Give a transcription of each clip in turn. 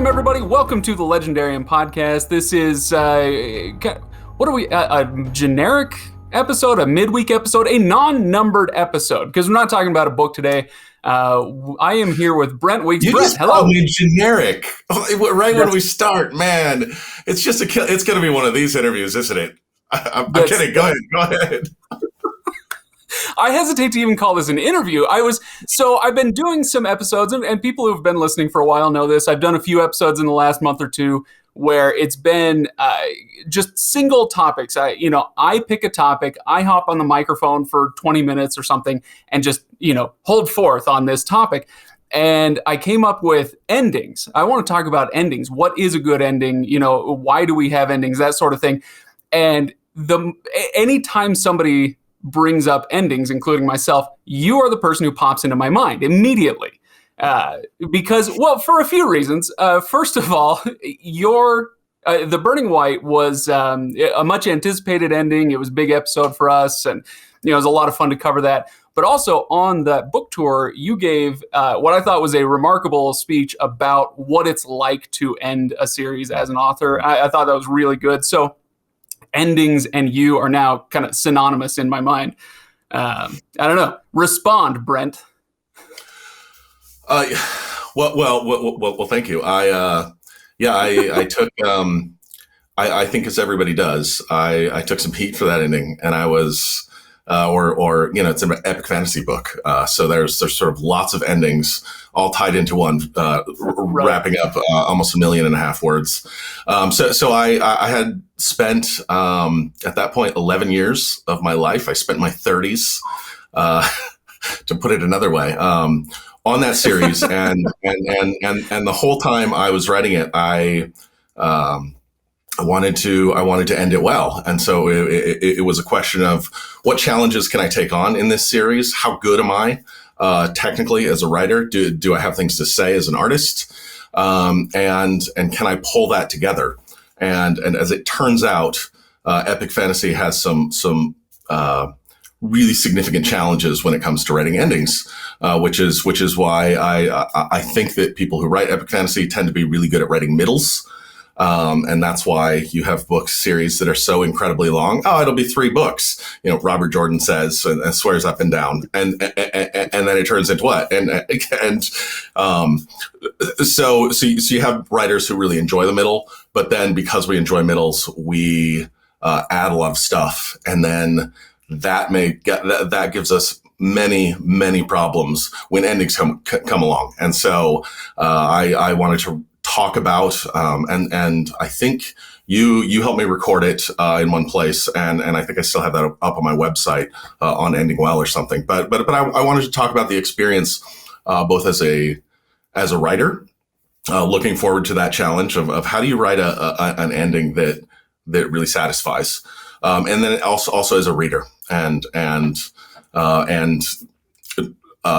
Welcome, everybody. Welcome to the Legendarium podcast. This is, what are we, a generic episode, a midweek episode, a non-numbered episode, because we're not talking about a book today. I am here with Brent Weeks. You Brent, just hello. called me generic right when we start, man. It's just it's going to be one of these interviews, isn't it? I'm kidding. Go ahead. I hesitate to even call this an interview. I've been doing some episodes, and people who've been listening for a while know this. I've done a few episodes in the last month or two where it's been just single topics. I pick a topic, I hop on the microphone for 20 minutes or something, and just, hold forth on this topic. And I came up with endings. I want to talk about endings. What is a good ending? Why do we have endings? That sort of thing. And anytime somebody brings up endings, including myself, you are the person who pops into my mind immediately. Because, for a few reasons. First of all, The Burning White was a much anticipated ending. It was a big episode for us, and it was a lot of fun to cover that. But also on that book tour, you gave what I thought was a remarkable speech about what it's like to end a series as an author. I thought that was really good. So endings and you are now kind of synonymous in my mind. I don't know. Respond, Brent. Well, thank you. I took, I think as everybody does, I took some heat for that ending, and I was, it's an epic fantasy book. So there's sort of lots of endings all tied into one, wrapping up almost 1.5 million words. So I had spent, at that point, 11 years of my life. I spent my 30s, to put it another way, on that series. and the whole time I was writing it, I wanted to end it well. And so it was a question of what challenges can I take on in this series? How good am I technically as a writer? Do I have things to say as an artist? And can I pull that together? And as it turns out, epic fantasy has some really significant challenges when it comes to writing endings, which is why I think that people who write epic fantasy tend to be really good at writing middles. And that's why you have book series that are so incredibly long. Oh, it'll be 3 books, Robert Jordan says, and swears up and down. And then it turns into what? So you have writers who really enjoy the middle, but then because we enjoy middles, we add a lot of stuff. And then that gives us many problems when endings come along. And so I wanted to talk about, and I think you helped me record it in one place, and I think I still have that up on my website on Ending Well or something. But I wanted to talk about the experience both as a writer, looking forward to that challenge of how do you write an ending that really satisfies, and then also as a reader and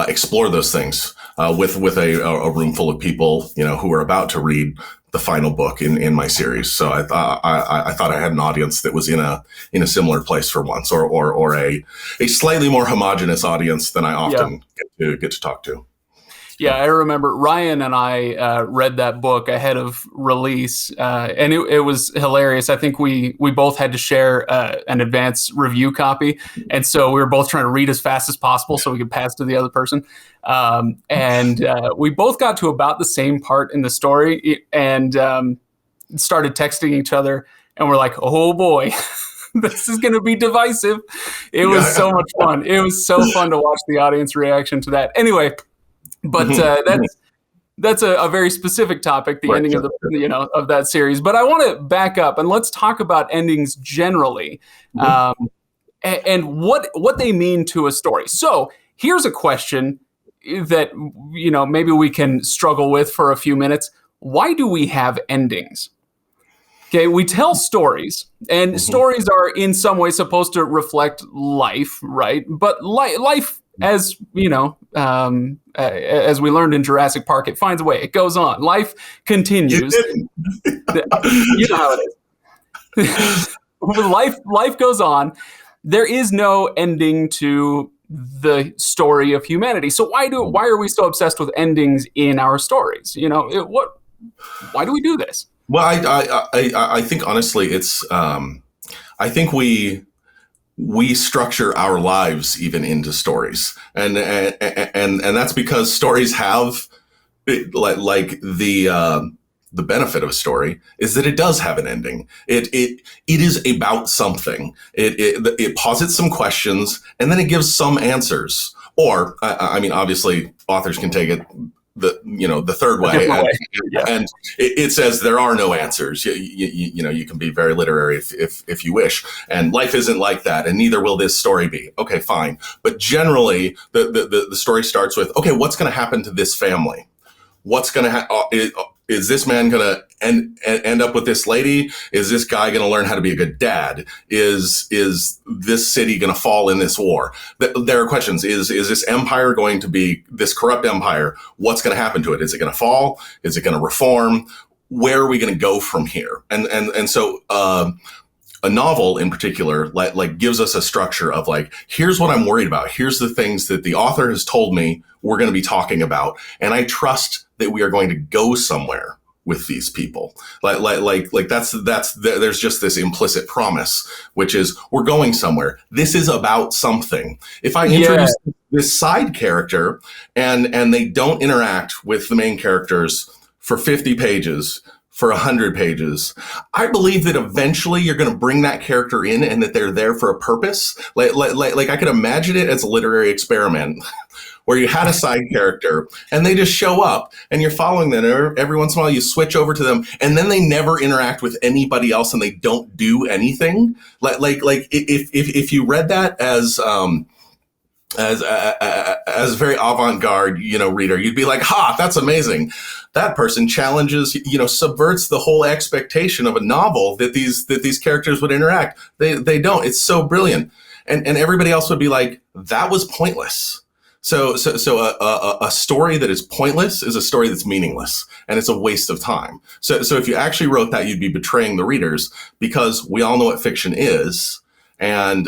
explore those things with a room full of people, who are about to read the final book in my series. So I thought I had an audience that was in a similar place for once, or a slightly more homogenous audience than I often get to talk to. Yeah, I remember Ryan and I read that book ahead of release, and it was hilarious. I think we both had to share an advance review copy, and so we were both trying to read as fast as possible so we could pass to the other person. And we both got to about the same part in the story and started texting each other, and we're like, oh boy. This is going to be divisive. It was so much fun. It was so fun to watch the audience reaction to that. Anyway. But that's a very specific topic, the ending of the of that series. But I want to back up and let's talk about endings generally, and what they mean to a story. So here's a question that maybe we can struggle with for a few minutes. Why do we have endings? Okay, we tell stories, and stories are in some way supposed to reflect life, right? But life, as as we learned in Jurassic Park, it finds a way. It goes on. Life continues. You know how it is. Life goes on. There is no ending to the story of humanity. So why are we so obsessed with endings in our stories? Why do we do this? Well, I think honestly, it's I think we structure our lives even into stories, and that's because stories have like the benefit of a story is that it does have an ending. It is about something. It posits some questions and then it gives some answers. Or I mean, obviously, authors can take it the third way, and it says there are no answers. You can be very literary if you wish, and life isn't like that, and neither will this story be. Okay, fine, but generally the story starts with, okay, what's going to happen to this family? What's going to is this man going to end up with this lady? Is this guy going to learn how to be a good dad? Is this city going to fall in this war? There are questions. Is this empire going to be this corrupt empire? What's going to happen to it? Is it going to fall? Is it going to reform? Where are we going to go from here? And so a novel in particular like gives us a structure of like, here's what I'm worried about. Here's the things that the author has told me we're going to be talking about, and I trust that we are going to go somewhere with these people. Like that's there's just this implicit promise, which is we're going somewhere. This is about something. If I introduce this side character and they don't interact with the main characters for 50 pages, for 100 pages, I believe that eventually you're going to bring that character in and that they're there for a purpose. Like I could imagine it as a literary experiment where you had a side character and they just show up and you're following them. Every once in a while you switch over to them and then they never interact with anybody else and they don't do anything. Like if you read that as very avant-garde, reader, you'd be like, ha, that's amazing. That person challenges, subverts the whole expectation of a novel that these characters would interact. They don't. It's so brilliant. And everybody else would be like, that was pointless. So a story that is pointless is a story that's meaningless, and it's a waste of time. So if you actually wrote that, you'd be betraying the readers, because we all know what fiction is. And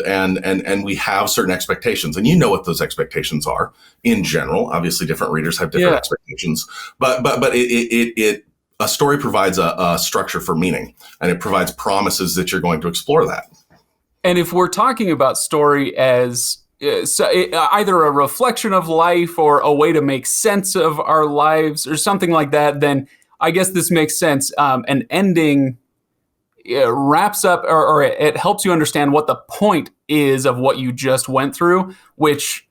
we have certain expectations, and you know what those expectations are in general. Obviously, different readers have different expectations, but a story provides a structure for meaning, and it provides promises that you're going to explore that. And if we're talking about story as either a reflection of life or a way to make sense of our lives or something like that, then I guess this makes sense. An ending wraps up or it helps you understand what the point is of what you just went through, which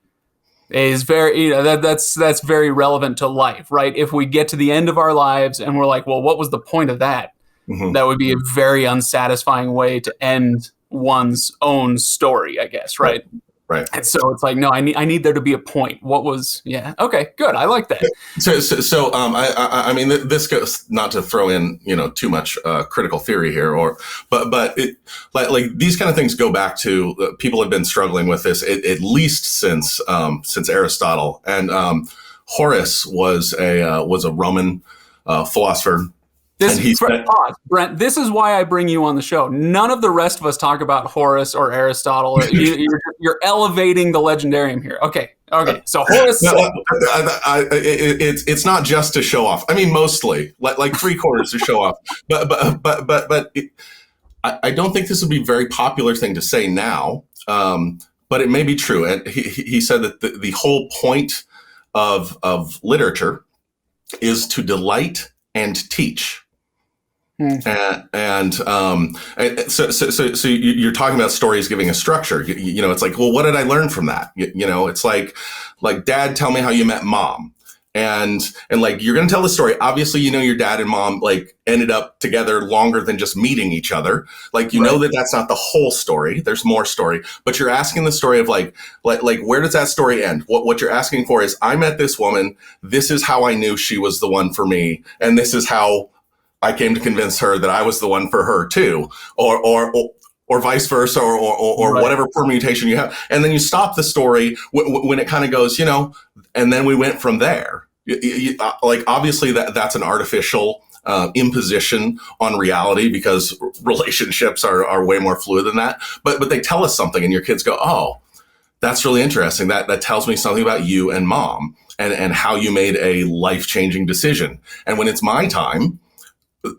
is very, that's very relevant to life, right? If we get to the end of our lives and we're like, well, what was the point of that? Mm-hmm. That would be a very unsatisfying way to end one's own story, I guess, right? Right. And so it's like, no, I need there to be a point. What was, okay, good. I like that. So I mean, this goes, not to throw in, too much critical theory here, but it, like these kind of things go back to people have been struggling with this at least since Aristotle, and Horace was a Roman philosopher. Pause, Brent, this is why I bring you on the show. None of the rest of us talk about Horace or Aristotle. You're elevating the Legendarium here. Okay. So Horace. It's not just to show off. I mean, mostly like 3/4 to show off. But I don't think this would be a very popular thing to say now. But it may be true. And he said that the whole point of literature is to delight and teach. And so you're talking about stories giving a structure. It's like, well, what did I learn from that? It's like Dad, tell me how you met Mom, and like you're going to tell the story. Obviously, your dad and mom like ended up together longer than just meeting each other. Like know that that's not the whole story. There's more story, but you're asking the story of like where does that story end? What you're asking for is, I met this woman. This is how I knew she was the one for me, and this is how I came to convince her that I was the one for her too, or vice versa, or whatever permutation you have. And then you stop the story when it kind of goes, and then we went from there. Like, obviously that's an artificial imposition on reality, because relationships are way more fluid than that. But they tell us something, and your kids go, oh, that's really interesting. That tells me something about you and Mom. and how you made a life-changing decision. And when it's my time,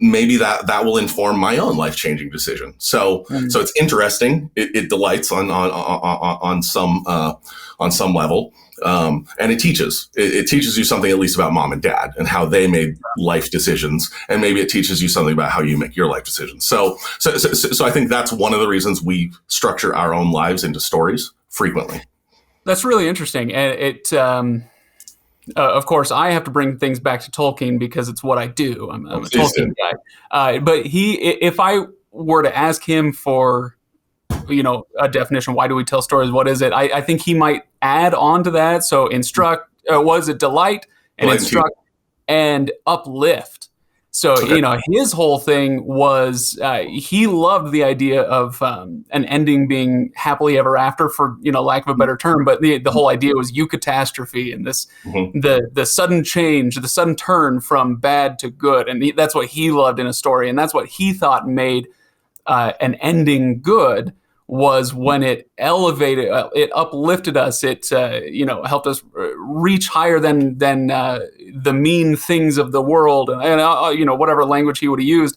maybe that will inform my own life-changing decision. So it's interesting. It delights on some level. And it teaches you something at least about mom and dad and how they made life decisions. And maybe it teaches you something about how you make your life decisions. So I think that's one of the reasons we structure our own lives into stories frequently. That's really interesting. And of course, I have to bring things back to Tolkien because it's what I do. I'm a Tolkien guy. But if I were to ask him for, a definition, why do we tell stories? What is it? I think he might add on to that. So instruct, was it delight and instruct and uplift? So, his whole thing was he loved the idea of an ending being happily ever after, for, lack of a better term. But the whole idea was catastrophe and this the sudden change, the sudden turn from bad to good. And that's what he loved in a story. And that's what he thought made an ending good, was when it elevated, it uplifted us, it helped us reach higher than the mean things of the world, and whatever language he would have used.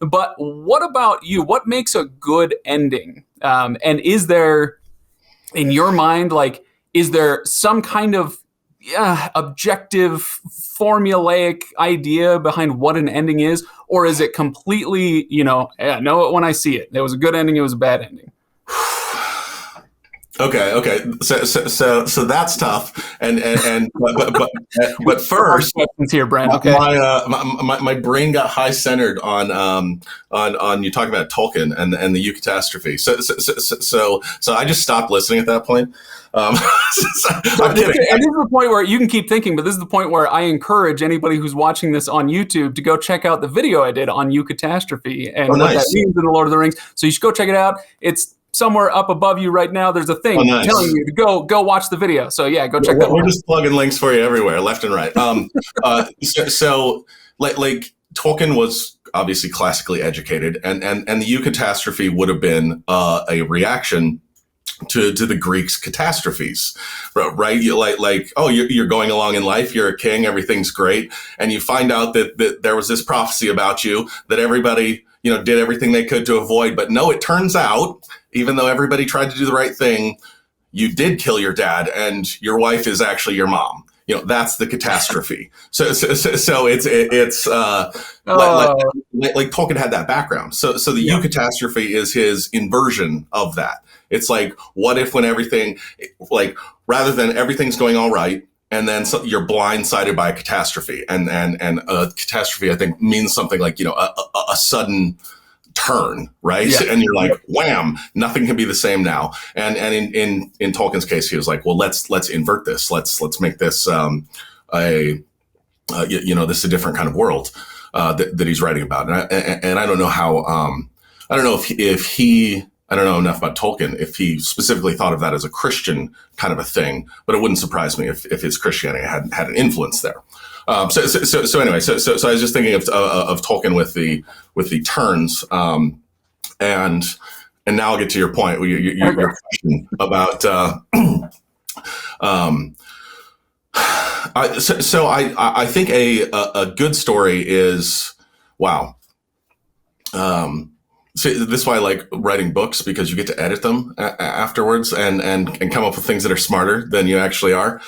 But what about you? What makes a good ending? And is there, in your mind, is there some kind of objective, formulaic idea behind what an ending is, or is it completely, I know it when I see it? It was a good ending. It was a bad ending. Okay. So that's tough. But first, questions here, Brent. Okay. My brain got high centered on you talking about Tolkien and the catastrophe. So I just stopped listening at that point. I'm kidding. And this is the point where you can keep thinking, but this is the point where I encourage anybody who's watching this on YouTube to go check out the video I did on catastrophe and what that means in the Lord of the Rings. So you should go check it out. It's somewhere up above you right now. There's a thing telling you to go watch the video. So yeah, go check that out. We're just plugging links for you everywhere, left and right. So Tolkien was obviously classically educated, and the catastrophe would have been a reaction to the Greeks' catastrophes, right? You're going along in life, you're a king, everything's great, and you find out that there was this prophecy about you that everybody did everything they could to avoid. But no, it turns out, even though everybody tried to do the right thing, you did kill your dad, and your wife is actually your mom. That's the catastrophe. So it's like Tolkien had that background. So the catastrophe is his inversion of that. It's like, what if when everything, rather than everything's going all right, and then you're blindsided by a catastrophe, and a catastrophe, I think, means something like a sudden turn, right? Yeah. And you're like, wham, nothing can be the same now. And in Tolkien's case, he was like, well, let's invert this. Let's make this this a different kind of world that he's writing about. And I don't know how I don't know if he. I don't know enough about Tolkien if he specifically thought of that as a Christian kind of a thing, but it wouldn't surprise me if his Christianity had an influence there. So anyway, so I was just thinking of Tolkien with the turns, and now I'll get to your point, your question about. I think a good story is wow. So this is why I like writing books, because you get to edit them afterwards and come up with things that are smarter than you actually are.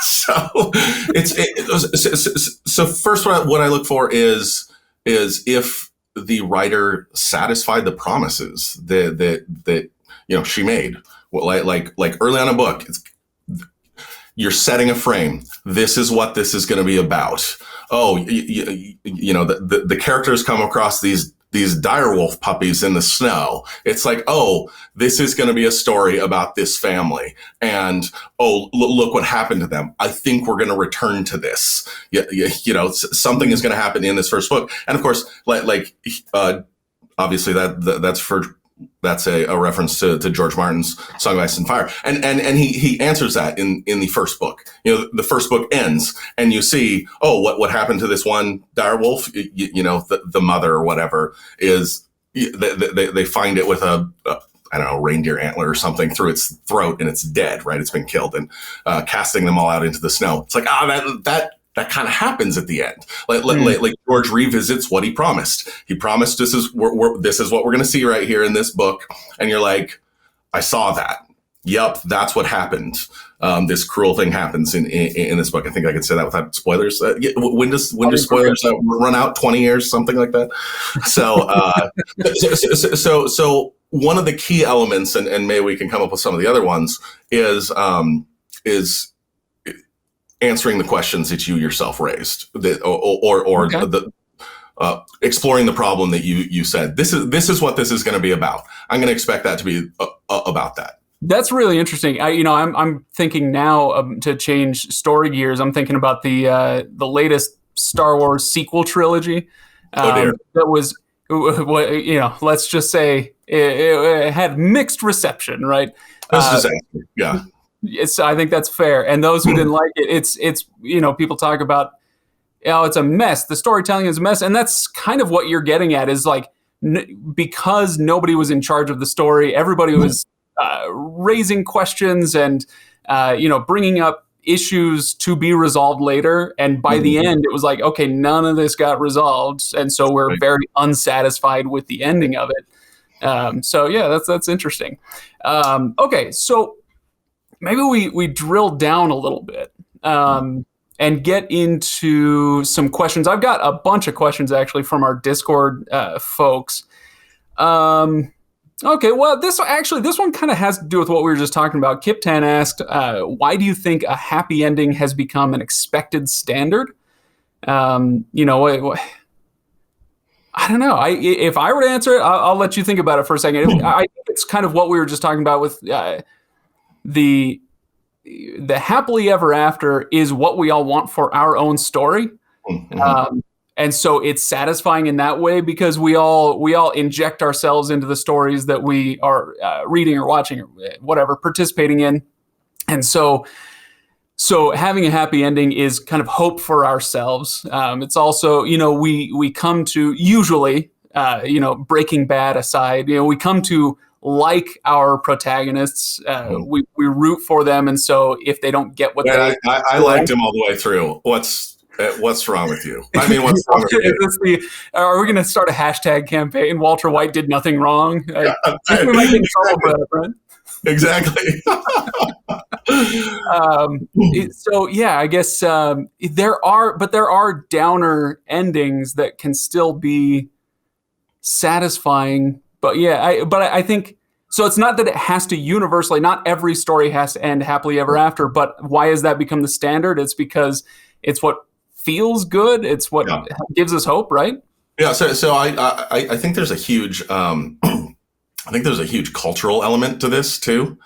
So first, what I look for is if the writer satisfied the promises that she made. Well, like early on a book, you're setting a frame. This is what this is going to be about. Oh, the characters come across these direwolf puppies in the snow. It's like, oh, this is going to be a story about this family. And, oh, look what happened to them. I think we're going to return to this. Something is going to happen in this first book. And of course, obviously that's a reference to George Martin's Song of Ice and Fire. And he answers that in the first book. The first book ends and you see, oh, what happened to this one direwolf? The mother or whatever is, they find it with a I don't know, reindeer antler or something through its throat, and it's dead, right? It's been killed, and casting them all out into the snow. It's like, that kind of happens at the end. Like George revisits what he promised. He promised this is what we're going to see right here in this book. And you're like, I saw that. Yep, that's what happened. This cruel thing happens in this book. I think I can say that without spoilers. When do spoilers run out? 20 years, something like that. So one of the key elements, and maybe we can come up with some of the other ones, is answering the questions that you yourself raised, exploring the problem that you said. This is what this is going to be about. I'm going to expect that to be about that. That's really interesting. I'm thinking now to change story gears. I'm thinking about the latest Star Wars sequel trilogy. That was, let's just say it had mixed reception, right? Yeah. I think that's fair. And those who didn't like it, it's people talk about, it's a mess. The storytelling is a mess. And that's kind of what you're getting at, is like, because nobody was in charge of the story, everybody was raising questions and, bringing up issues to be resolved later. And by the end, it was like, okay, none of this got resolved. And so we're very unsatisfied with the ending of it. So yeah, that's interesting. Okay. So maybe we drill down a little bit and get into some questions. I've got a bunch of questions actually from our Discord folks. Okay, well, this one kind of has to do with what we were just talking about. Kip Tan asked, why do you think a happy ending has become an expected standard? I don't know. If I were to answer it, I'll let you think about it for a second. I think it's kind of what we were just talking about with the happily ever after is what we all want for our own story. And so it's satisfying in that way because we all inject ourselves into the stories that we are reading or watching or whatever, participating in. And so having a happy ending is kind of hope for ourselves. It's also, we come to usually, Breaking Bad aside, we come to like our protagonists. We root for them. And so if they don't get what I liked him all the way through. What's wrong with you? I mean, what's wrong with you? Are we going to start a hashtag campaign? Walter White did nothing wrong. We might get in trouble for that, Brent. Exactly. So yeah, I guess there are downer endings that can still be satisfying. But yeah, I think so. It's not that it has to universally. Not every story has to end happily ever after. But why has that become the standard? It's because it's what feels good. It's what gives us hope, right? Yeah. So I think there's a huge cultural element to this too.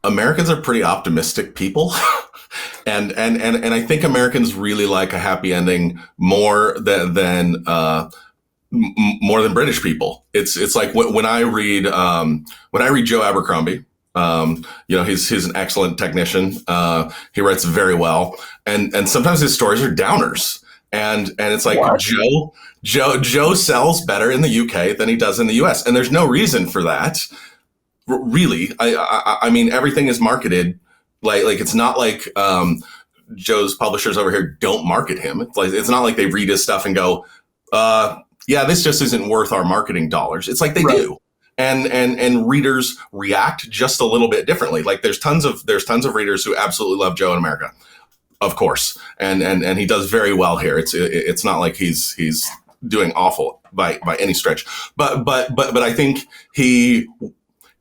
Americans are pretty optimistic people. And I think Americans really like a happy ending more than British people. It's like when I read Joe Abercrombie, he's an excellent technician. He writes very well, and sometimes his stories are downers. And it's like what? Joe sells better in the UK than he does in the US, and there's no reason for that. Really, I mean, everything is marketed like it's not like Joe's publishers over here don't market him. It's not like they read his stuff and go, this just isn't worth our marketing dollars. It's like they do. And readers react just a little bit differently. Like there's tons of readers who absolutely love Joe in America, of course, and he does very well here. It's not like he's doing awful by any stretch, but I think he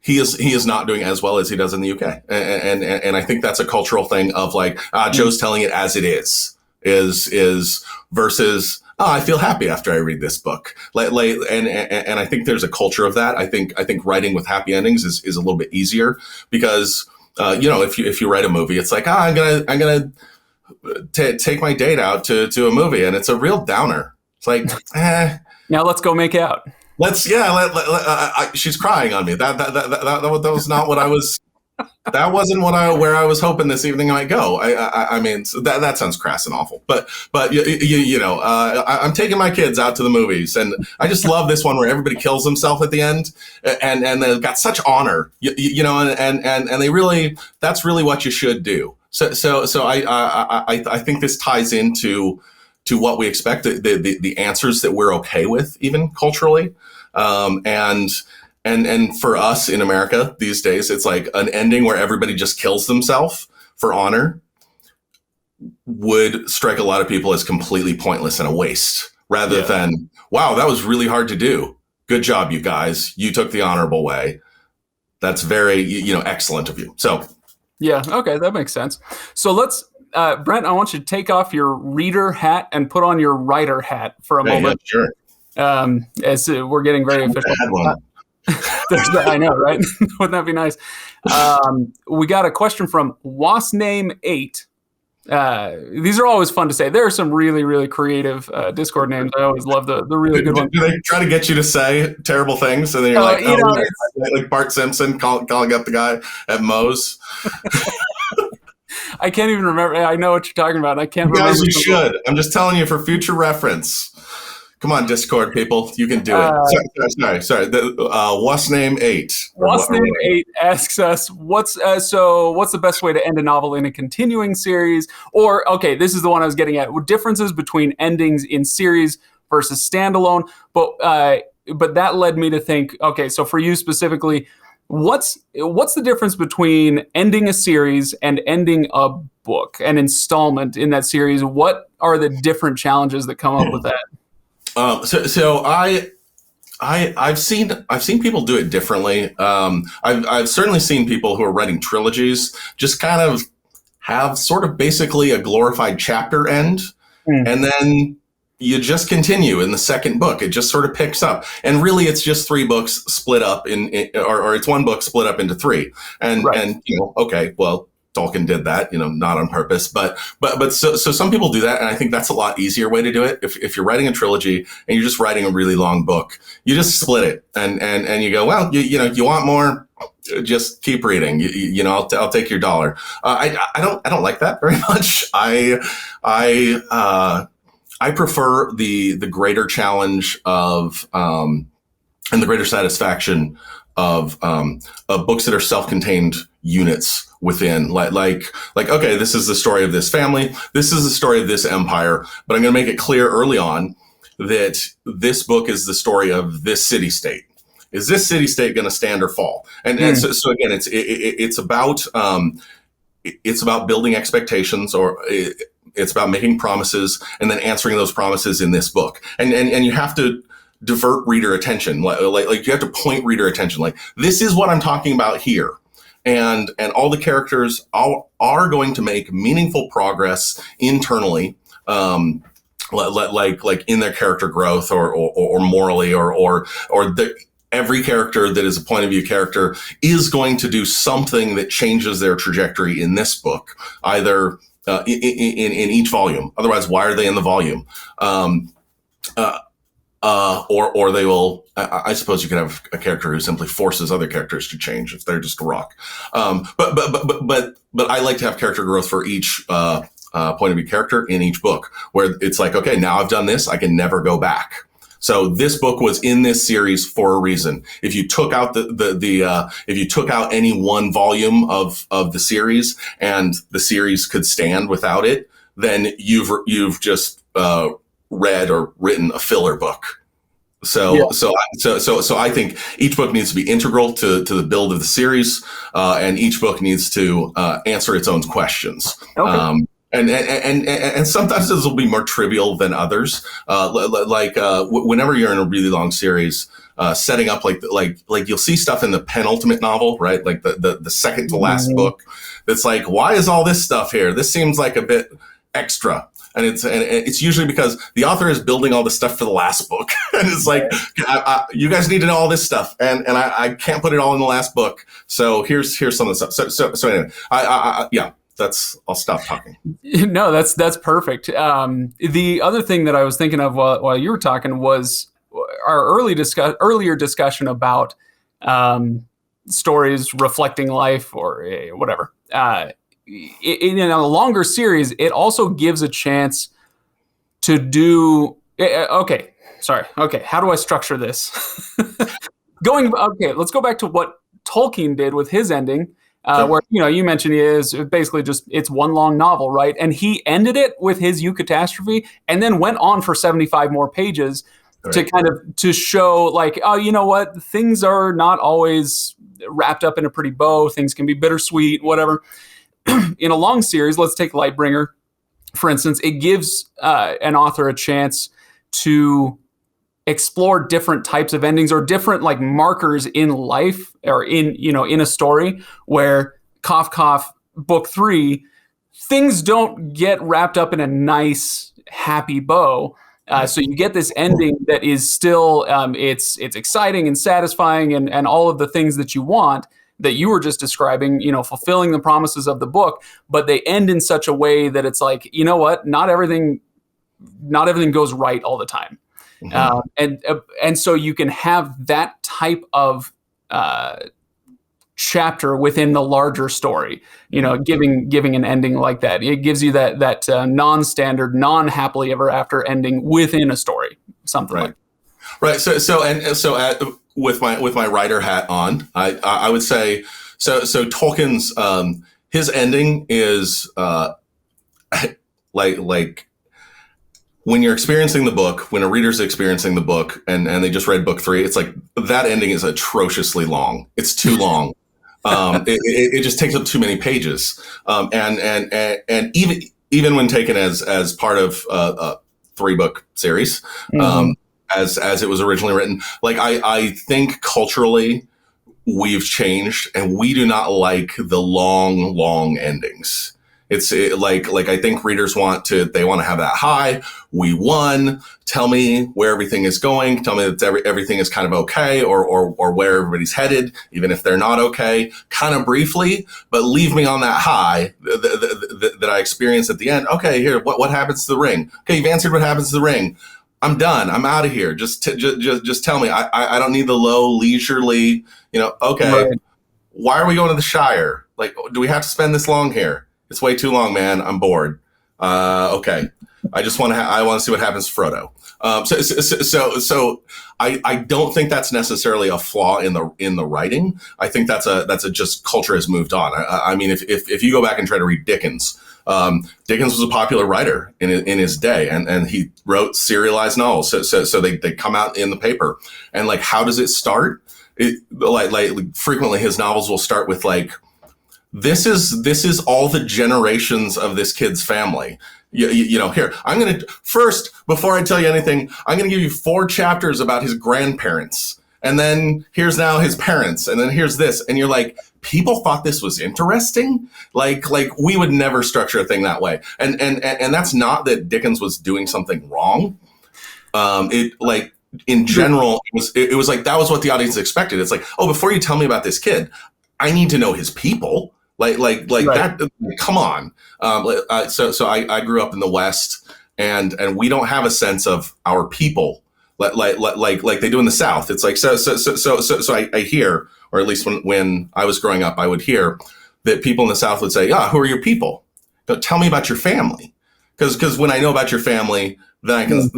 is not doing as well as he does in the UK, and I think that's a cultural thing of like Joe's telling it as it is versus. Oh, I feel happy after I read this book. And I think there's a culture of that. I think writing with happy endings is a little bit easier because if you write a movie, it's like I'm gonna take my date out to a movie, and it's a real downer. It's like now let's go make out. She's crying on me. That was not what I was That wasn't where I was hoping this evening might go. I mean, so that sounds crass and awful, but I'm taking my kids out to the movies, and I just love this one where everybody kills himself at the end, and they've got such honor, and they really, that's really what you should do. So I think this ties into what we expect, the answers that we're okay with, even culturally, and for us in America these days, it's like an ending where everybody just kills themselves for honor would strike a lot of people as completely pointless and a waste, rather than, wow, that was really hard to do. Good job, you guys. You took the honorable way. That's very, excellent of you. So, yeah, okay, that makes sense. So let's, Brent, I want you to take off your reader hat and put on your writer hat for a moment. Yeah, sure. As we're getting very official. I know, right? Wouldn't that be nice? We got a question from Wasname8. These are always fun to say. There are some really, really creative Discord names. I always love the really good ones. Do they try to get you to say terrible things? And then you're like, like Bart Simpson calling up the guy at Moe's. I can't even remember. I know what you're talking about. I can't remember. Guys, you should. I'm just telling you for future reference. Come on, Discord people, you can do it. Sorry. Wasname8. Wasname8 asks us, what's the best way to end a novel in a continuing series? Or, okay, this is the one I was getting at. Differences between endings in series versus standalone. But that led me to think, okay, so for you specifically, what's the difference between ending a series and ending a book, an installment in that series? What are the different challenges that come up with that? So I've seen people do it differently. I've certainly seen people who are writing trilogies just kind of have sort of basically a glorified chapter end, and then you just continue in the second book. It just sort of picks up, and really it's just three books split up or it's one book split up into three, and okay, well, Tolkien did that, not on purpose, but so some people do that, and I think that's a lot easier way to do it. If you're writing a trilogy and you're just writing a really long book, you just split it, and you go, well, you want more, just keep reading. I'll take your $1. I don't like that very much. I prefer the greater challenge of and the greater satisfaction of books that are self-contained units within, like okay, this is the story of this family, this is the story of this empire, but I'm going to make it clear early on that this book is the story of this city-state. Is this city-state going to stand or fall? And so again, it's about building expectations, or it's about making promises and then answering those promises in this book, and you have to divert reader attention, like you have to point reader attention, like, this is what I'm talking about here. And all the characters are going to make meaningful progress internally, like in their character growth or morally, or every character that is a point of view character is going to do something that changes their trajectory in this book, either in each volume. Otherwise, why are they in the volume? Or they will. I suppose you could have a character who simply forces other characters to change if they're just a rock. But I like to have character growth for each point of view character in each book, where it's like, okay, now I've done this, I can never go back. So this book was in this series for a reason. If you took out if you took out any one volume of the series and the series could stand without it, then you've just read or written a filler book. So I think each book needs to be integral to the build of the series, and each book needs to answer its own questions. Okay. And sometimes those will be more trivial than others. Whenever you're in a really long series, setting up like you'll see stuff in the penultimate novel, right? Like the second to last book. That's like, why is all this stuff here? This seems like a bit extra. And it's usually because the author is building all the stuff for the last book, and it's like, you guys need to know all this stuff, and I can't put it all in the last book. So here's some of the stuff. So anyway, I'll stop talking. No, that's perfect. The other thing that I was thinking of while you were talking was our earlier discussion about stories reflecting life or whatever. In a longer series, it also gives a chance to do. Okay, sorry. Okay, how do I structure this? Let's go back to what Tolkien did with his ending, where you mentioned is basically just it's one long novel, right? And he ended it with his catastrophe, and then went on for 75 more pages to kind of to show like, oh, you know what, things are not always wrapped up in a pretty bow. Things can be bittersweet, whatever. In a long series, let's take Lightbringer, for instance. It gives an author a chance to explore different types of endings or different like markers in life or in a story where cough cough book 3, things don't get wrapped up in a nice happy bow. So you get this ending that is still it's exciting and satisfying and all of the things that you want, that you were just describing, fulfilling the promises of the book, but they end in such a way that it's like, you know what, not everything goes right all the time. And so you can have that type of chapter within the larger story, giving an ending like that. It gives you that non-standard, non-happily ever after ending within a story, something like that. Right. So with my writer hat on, I would say so Tolkien's his ending is like when you're experiencing the book, when a reader's experiencing the book and they just read book 3, it's like that ending is atrociously long. It's too long. It just takes up too many pages. And even when taken as part of a 3-book series, as it was originally written, like I think culturally we've changed and we do not like the long endings. It's like I think readers want to have that high. We won. Tell me where everything is going. Tell me that everything is kind of okay or where everybody's headed, even if they're not okay, kind of briefly, but leave me on that high that I experienced at the end. Okay, here, what happens to the ring? Okay, you've answered what happens to the ring. I'm done. I'm out of here. Just tell me. I don't need the low, leisurely, okay. Right. Why are we going to the Shire? Like, do we have to spend this long here? It's way too long, man. I'm bored. Okay. I just want to. I want to see what happens to Frodo. So I don't think that's necessarily a flaw in the writing. I think that's a just culture has moved on. I mean, if you go back and try to read Dickens, Dickens was a popular writer in his day, and he wrote serialized novels. So they come out in the paper, and like, how does it start? Like frequently his novels will start with like, this is all the generations of this kid's family. Here, I'm going to first, before I tell you anything, I'm going to give you 4 chapters about his grandparents. And then here's now his parents. And then here's this. And you're like, people thought this was interesting. Like we would never structure a thing that way. And that's not that Dickens was doing something wrong. In general, it was like, that was what the audience expected. It's like, oh, before you tell me about this kid, I need to know his people. Like right. That. Come on. So I grew up in the West, and we don't have a sense of our people like they do in the South. It's like so I hear, or at least when I was growing up, I would hear that people in the South would say, who are your people? Tell me about your family, because when I know about your family, then I can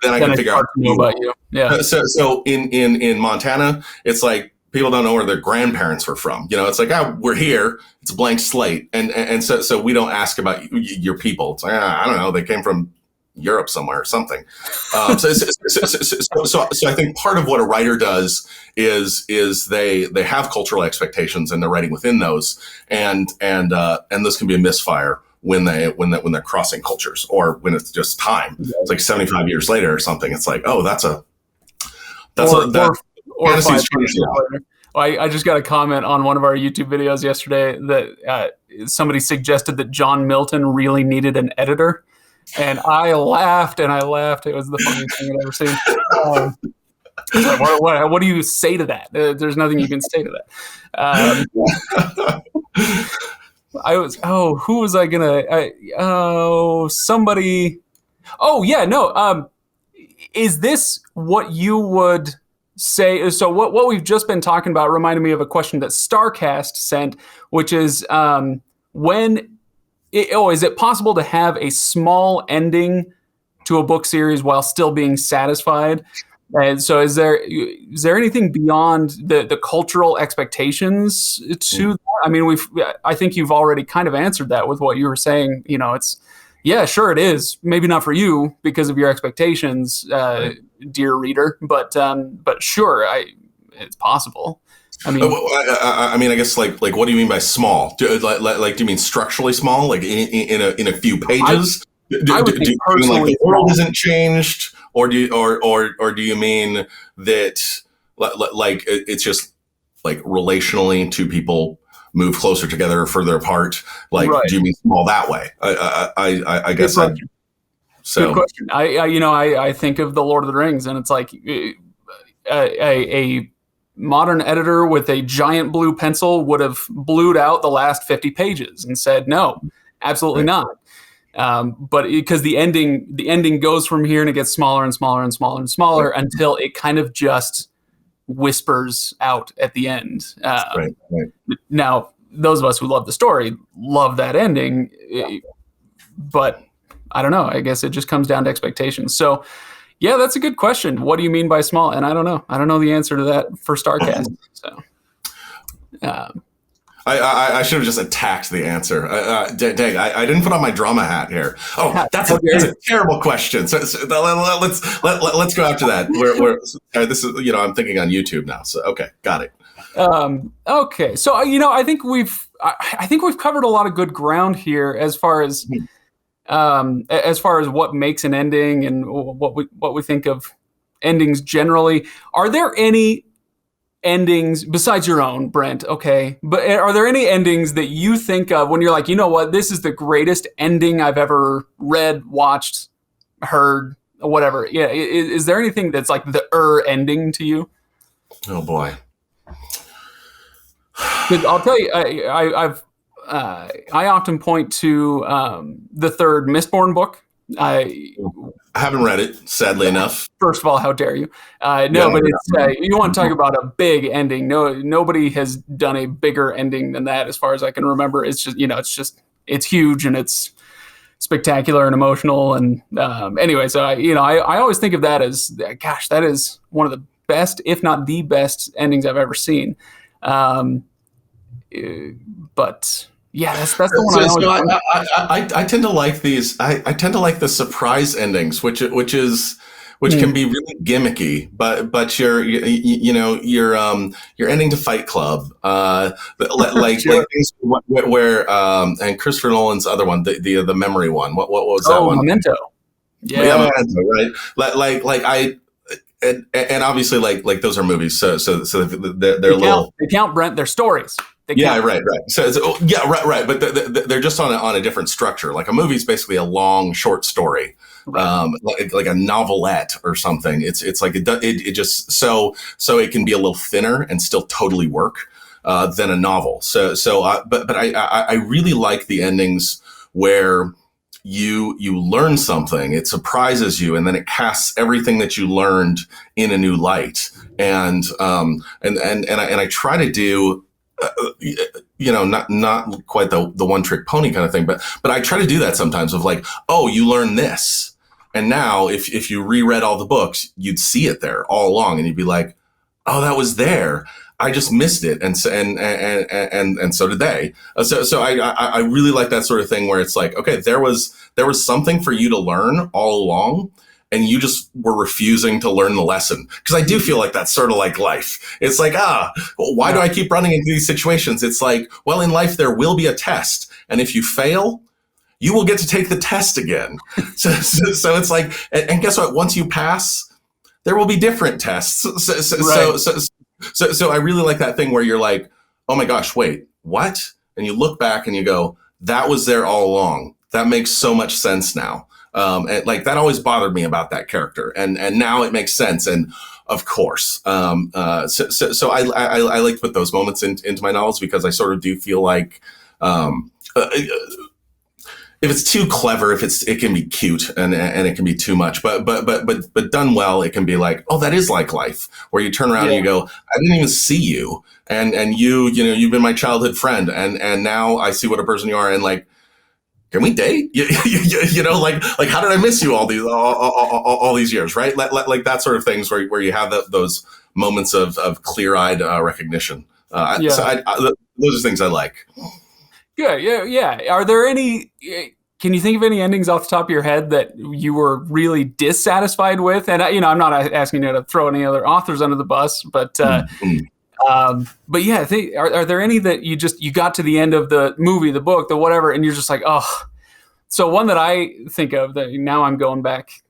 then I can figure out about you. Yeah. So in Montana, it's like, people don't know where their grandparents were from. It's like, we're here. It's a blank slate. And so we don't ask about your people. It's like, I don't know. They came from Europe somewhere or something. So I think part of what a writer does is they have cultural expectations and they're writing within those. And this can be a misfire when they're crossing cultures, or when it's just time. It's like 75 years later or something. It's like, oh, or 5 years later. I just got a comment on one of our YouTube videos yesterday that somebody suggested that John Milton really needed an editor, and I laughed and I laughed. It was the funniest thing I've ever seen. What do you say to that? There's nothing you can say to that. Who was I gonna? Somebody. Oh yeah, no. Is this what you would say, so what we've just been talking about reminded me of a question that Starcast sent, which is is it possible to have a small ending to a book series while still being satisfied? And so is there anything beyond the cultural expectations to that? I mean, I think you've already kind of answered that with what you were saying. It's, yeah, sure it is. Maybe not for you because of your expectations, dear reader, but sure, it's possible. I mean, I mean, I guess like what do you mean by small? Do you mean structurally small, like in a few pages? I would think Do you mean like the world small. isn't changed, or do you mean that like it's just like relationally two people move closer together or further apart? Like, Right. do you mean small that way? I guess Good question. so. Good question. I think of the Lord of the Rings, and it's like a modern editor with a giant blue pencil would have blued out the last 50 pages and said, no, absolutely Right. not. But because the ending goes from here and it gets smaller and smaller and smaller and smaller until it kind of just whispers out at the end. Right. Now, those of us who love the story love that ending, but I don't know. I guess it just comes down to expectations. So, yeah, that's a good question. What do you mean by small? And I don't know. I don't know the answer to that for Starcast. So, I should have just attacked the answer. Dang, I didn't put on my drama hat here. Oh, that's a terrible question. So let's go after that. This is, I'm thinking on YouTube now. So okay, got it. Okay, so I think we've covered a lot of good ground here as far as what makes an ending and what we think of endings generally. Are there any endings besides your own, Brent? Okay, but are there any endings that you think of when you're like, you know what, this is the greatest ending I've ever read, watched, heard, whatever? Yeah, is there anything that's like the ending to you? Oh boy. I'll tell you, I often point to the third Mistborn book. I haven't read it, sadly enough. First of all, how dare you? But it's you want to talk about a big ending. No, nobody has done a bigger ending than that, as far as I can remember. It's just it's huge and it's spectacular and emotional. And anyway, so I always think of that as, gosh, that is one of the best, if not the best, endings I've ever seen. But yeah, that's the one. I tend to like these. I tend to like the surprise endings, which can be really gimmicky. But you're ending to Fight Club, like things where and Christopher Nolan's other one, the memory one. What was that one? Memento. Yeah, Memento, right? And obviously like those are movies, so they're little. They count, Brent. They're stories. Yeah, right. So right. But they're just on a different structure. Like a movie is basically a long short story, like a novelette or something. It's like it just so it can be a little thinner and still totally work than a novel. But I really like the endings where you learn something, it surprises you, and then it casts everything that you learned in a new light. And I try to do. Not quite the one trick pony kind of thing, but I try to do that sometimes of like, oh, you learn this. And now if you reread all the books, you'd see it there all along and you'd be like, oh, that was there. I just missed it. And so did they. So I really like that sort of thing where it's like, okay, there was something for you to learn all along, and you just were refusing to learn the lesson. Because I do feel like that's sort of like life. It's like, why do I keep running into these situations? It's like, well, in life, there will be a test. And if you fail, you will get to take the test again. So it's like, and guess what? Once you pass, there will be different tests. So I really like that thing where you're like, oh my gosh, wait, what? And you look back and you go, that was there all along. That makes so much sense now. And like that always bothered me about that character, and now it makes sense. And of course, so I like to put those moments into my novels because I sort of do feel like if it's too clever, it can be cute and it can be too much, but done well, it can be like, oh, that is like life, where you turn around and you go, I didn't even see you. And you've been my childhood friend. And now I see what a person you are. And like, can we date? Like how did I miss you all these years? Right. Like that sort of things where you have those moments of clear-eyed recognition. Those are things I like. Yeah. Are there any? Can you think of any endings off the top of your head that you were really dissatisfied with? And I'm not asking you to throw any other authors under the bus, but yeah, are there any that you got to the end of the movie, the book, the whatever, and you're just like, oh. So one that I think of that now I'm going back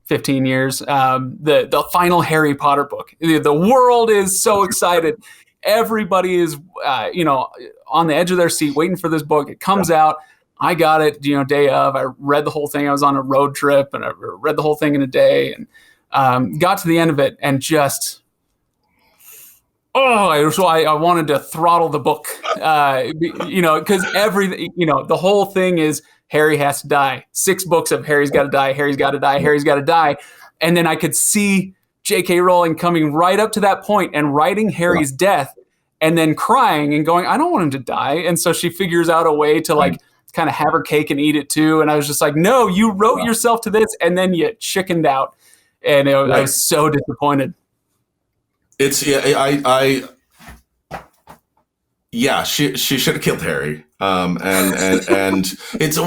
15 years, the final Harry Potter book. The world is so excited. Everybody is, on the edge of their seat waiting for this book. It comes out. I got it, day of. I read the whole thing. I was on a road trip and I read the whole thing in a day and got to the end of it and just, I wanted to throttle the book, because everything, the whole thing is Harry has to die. 6 books of Harry's got to die. Harry's got to die. Harry's got to die. And then I could see J.K. Rowling coming right up to that point and writing Harry's death and then crying and going, I don't want him to die. And so she figures out a way to kind of have her cake and eat it too. And I was just like, no, you wrote yourself to this and then you chickened out. And I was so disappointed. It's she should have killed Harry. And it's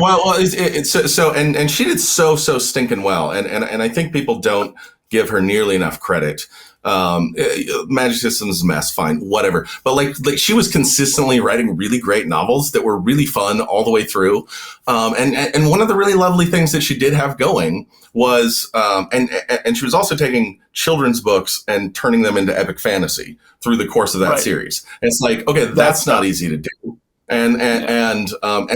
so and she did so stinking well. And I think people don't give her nearly enough credit. Magic System's a mess, fine, whatever. But like she was consistently writing really great novels that were really fun all the way through. And one of the really lovely things that she did have going was, and she was also taking children's books and turning them into epic fantasy through the course of that series. And it's like, okay, that's not easy to do. And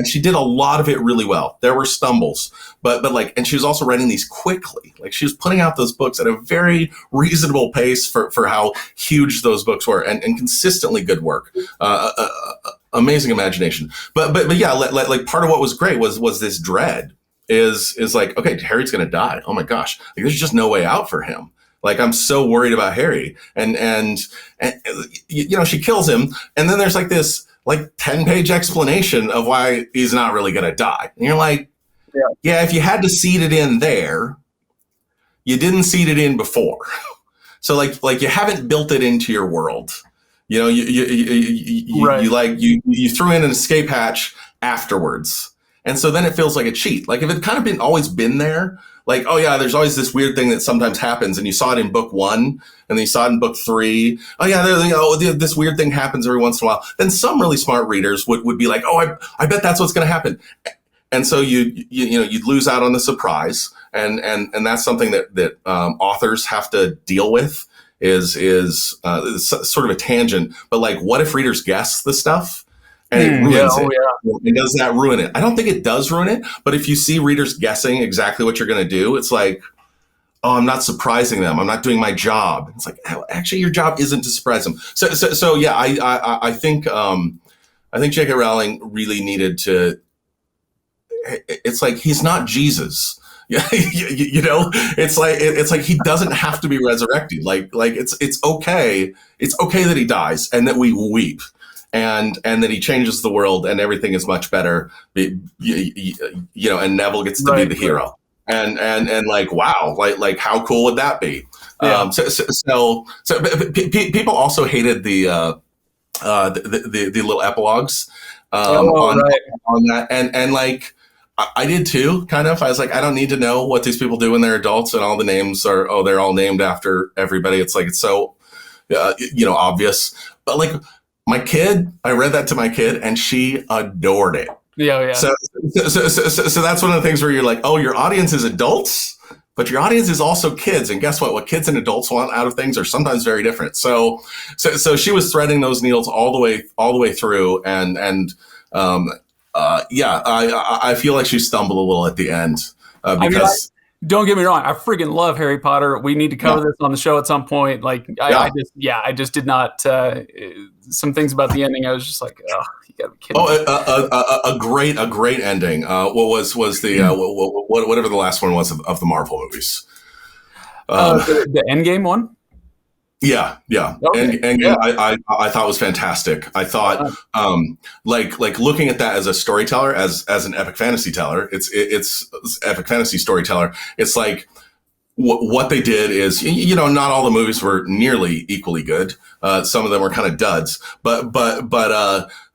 she did a lot of it really well. There were stumbles, but and she was also writing these quickly. Like she was putting out those books at a very reasonable pace for how huge those books were, and consistently good work. Amazing imagination. But yeah, like part of what was great was this dread is like, okay, Harry's going to die. Oh my gosh. Like, there's just no way out for him. Like, I'm so worried about Harry and she kills him. And then there's like this 10-page explanation of why he's not really going to die. And you're like, yeah, if you had to seed it in there, you didn't seed it in before. So like you haven't built it into your world. You threw in an escape hatch afterwards. And so then it feels like a cheat. Like if it kind of always been there, like, oh yeah, there's always this weird thing that sometimes happens, and you saw it in book 1, and then you saw it in book 3. Oh yeah, this weird thing happens every once in a while. Then some really smart readers would be like, oh, I bet that's what's going to happen. And so you'd lose out on the surprise, and that's something that authors have to deal with. Is sort of a tangent, but like, what if readers guess the stuff? And it ruins it. Yeah. Does that ruin it? I don't think it does ruin it. But if you see readers guessing exactly what you're going to do, it's like, oh, I'm not surprising them. I'm not doing my job. It's like, actually, your job isn't to surprise them. So yeah, I think J.K. Rowling really needed to. It's like, he's not Jesus. Yeah, it's like he doesn't have to be resurrected. Like it's okay. It's okay that he dies and that we weep. And that he changes the world and everything is much better, and Neville gets to be the hero, and like, wow, like how cool would that be? Yeah. So people also hated the little epilogues on that, and like I did too, kind of. I was like, I don't need to know what these people do when they're adults, and all the names are they're all named after everybody. It's like, it's so obvious, but like. My kid, I read that to my kid, and she adored it. Yeah. So that's one of the things where you're like, oh, your audience is adults, but your audience is also kids. And guess what? What kids and adults want out of things are sometimes very different. So she was threading those needles all the way through, and I feel like she stumbled a little at the end because. Don't get me wrong. I freaking love Harry Potter. We need to cover this on the show at some point. Like, I just did not. Some things about the ending, I was just like, oh, you gotta be kidding me. A great ending. What was the whatever the last one was of the Marvel movies? The Endgame one. Yeah. Okay. Endgame, I thought was fantastic. I thought, like looking at that as a storyteller, as an epic fantasy teller, it's epic fantasy storyteller. It's like what they did is, not all the movies were nearly equally good. Some of them were kind of duds, but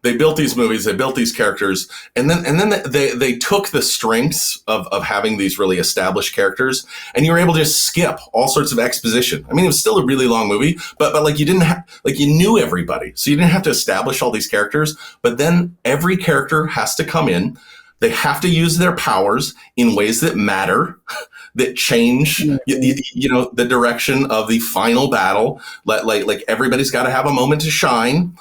they built these movies, they built these characters, and then they took the strengths of having these really established characters, and you were able to just skip all sorts of exposition. I mean, it was still a really long movie, but like you didn't have, like, you knew everybody, so you didn't have to establish all these characters. But then every character has to come in. They have to use their powers in ways that matter, that change, the direction of the final battle. Like everybody's got to have a moment to shine.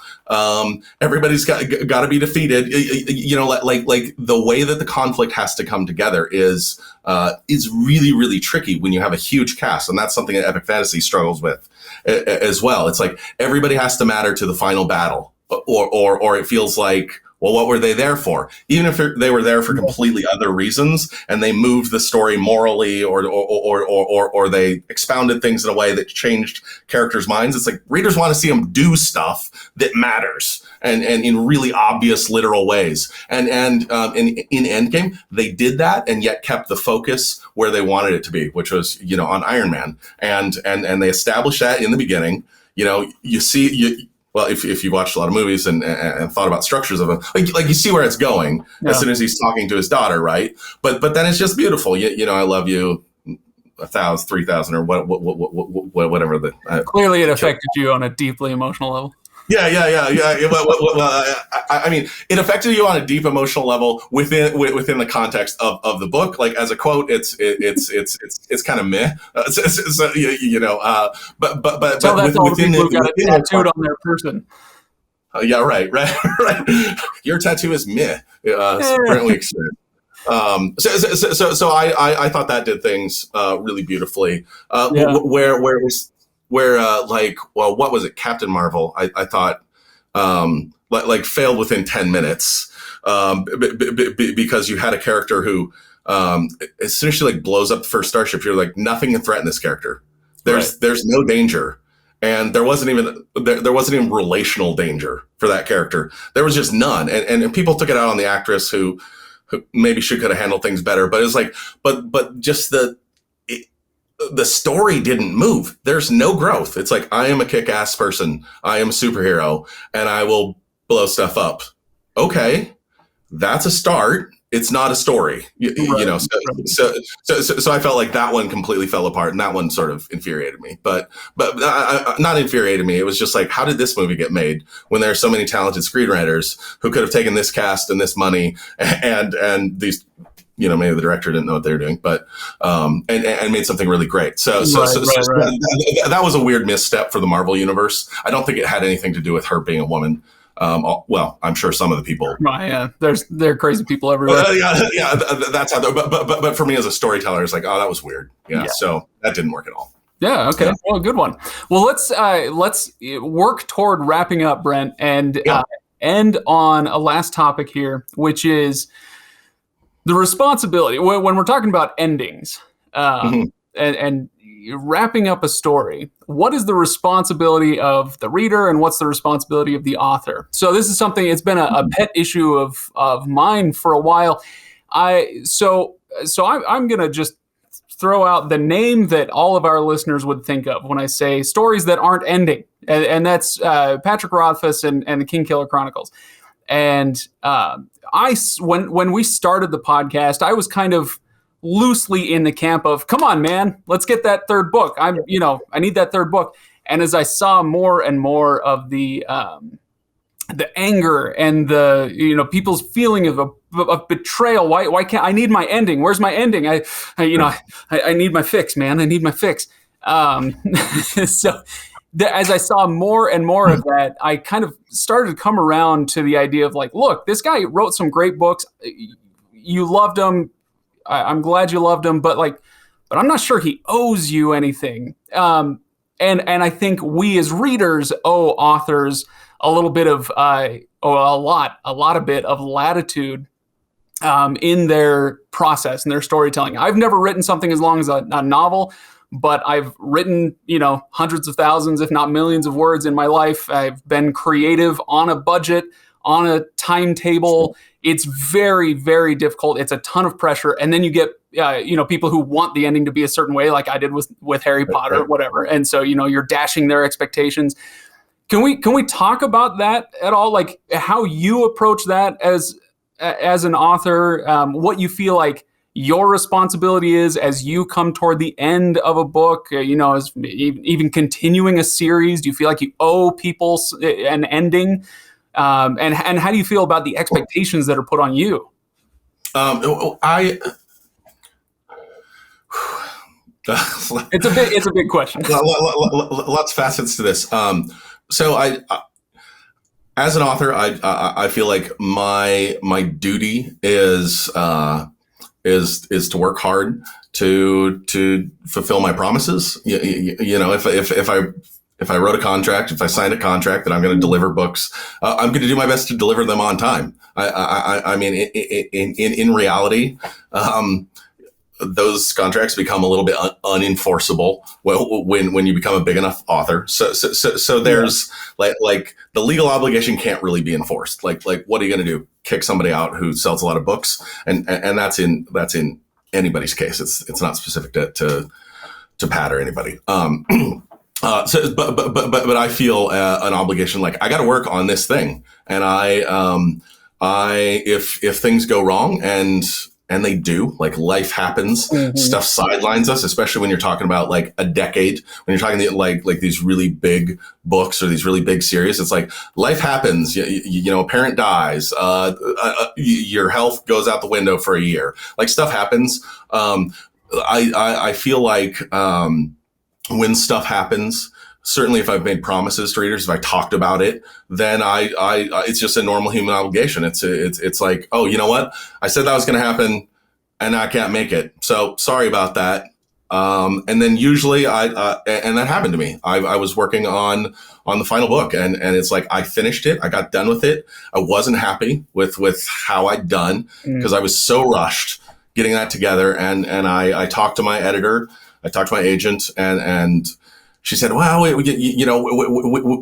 Everybody's got to be defeated. Like the way that the conflict has to come together is really, really tricky when you have a huge cast, and that's something that epic fantasy struggles with as well. It's like everybody has to matter to the final battle, or it feels like, well, what were they there for? Even if they were there for completely other reasons, and they moved the story morally, or they expounded things in a way that changed characters' minds. It's like readers want to see them do stuff that matters, and in really obvious, literal ways. And in Endgame, they did that, and yet kept the focus where they wanted it to be, which was on Iron Man, and they established that in the beginning. Well, if you watched a lot of movies and thought about structures of them, like you see where it's going as soon as he's talking to his daughter, right? But then it's just beautiful. I love you, 1,000, 3,000, or whatever. Clearly, it affected you on a deeply emotional level. Yeah. Well, I mean, it affected you on a deep emotional level within the context of the book. Like as a quote, it's kind of meh. But so that's all the people who got it tattooed on their person. Yeah, right. Your tattoo is meh. Brent Weeks. So I thought that did things really beautifully. Where what was it? Captain Marvel, I thought, failed within 10 minutes, because you had a character who, as soon as she blows up the first starship, you're like, nothing can threaten this character. There's no danger. And there wasn't even relational danger for that character. There was just none. And people took it out on the actress who maybe she could have handled things better, but it's like, but just the story didn't move. There's no growth. It's like, I am a kick-ass person. I am a superhero, and I will blow stuff up. Okay, that's a start. It's not a story, So I felt like that one completely fell apart, and that one sort of infuriated me. But not infuriated me. It was just like, how did this movie get made when there are so many talented screenwriters who could have taken this cast and this money and these. Maybe the director didn't know what they were doing, but and made something really great. So that was a weird misstep for the Marvel universe. I don't think it had anything to do with her being a woman. Well, I'm sure some of the people. Yeah, there are crazy people everywhere. That's how. But for me as a storyteller, it's like, oh, that was weird. Yeah. So that didn't work at all. Yeah. Okay. Yeah. Well, good one. Well, let's work toward wrapping up, Brent, and end on a last topic here, which is the responsibility when we're talking about endings and wrapping up a story. What is the responsibility of the reader, and what's the responsibility of the author? So this is something, it's been a pet issue of mine for a while. I'm going to just throw out the name that all of our listeners would think of when I say stories that aren't ending. And that's Patrick Rothfuss and the Kingkiller Chronicles. And when we started the podcast, I was kind of loosely in the camp of, come on, man, let's get that third book. I need that third book. And as I saw more and more of the anger and the people's feeling of betrayal, why can't I need my ending? Where's my ending? I need my fix, man. I need my fix. So. As I saw more and more of that, I kind of started to come around to the idea of like, look, this guy wrote some great books. You loved them. I'm glad you loved them. But like, but I'm not sure he owes you anything. And I think we as readers owe authors a little bit of a bit of latitude in their process and their storytelling. I've never written something as long as a novel, but I've written, hundreds of thousands, if not millions of words in my life. I've been creative on a budget, on a timetable. It's very, very difficult. It's a ton of pressure. And then you get, people who want the ending to be a certain way, like I did with Harry Potter, whatever. And so, you're dashing their expectations. Can we talk about that at all? Like how you approach that as an author, what you feel like your responsibility is as you come toward the end of a book, as even continuing a series? Do you feel like you owe people an ending? And how do you feel about the expectations that are put on you? It's a big question. Lots of facets to this. So as an author, I feel like my duty is to work hard to fulfill my promises. If I wrote a contract, if I signed a contract that I'm going to deliver books, I'm going to do my best to deliver them on time. I mean, in reality, those contracts become a little bit unenforceable when you become a big enough author. So there's like the legal obligation can't really be enforced. Like what are you going to do? Kick somebody out who sells a lot of books? And that's in anybody's case. It's not specific to Pat or anybody. But I feel an obligation. Like I got to work on this thing, and if things go wrong, and they do, like life happens, stuff sidelines us, especially when you're talking about like a decade, when you're talking like these really big books or these really big series. It's like life happens, a parent dies, your health goes out the window for a year, like stuff happens. I feel like when stuff happens, certainly if I've made promises to readers, if I talked about it, then it's just a normal human obligation. It's like, oh, you know what? I said that was going to happen and I can't make it. So sorry about that. And then usually and that happened to me. I was working on the final book and it's like, I finished it. I got done with it. I wasn't happy with how I'd done because I was so rushed getting that together. And I talked to my editor, I talked to my agent and she said, well,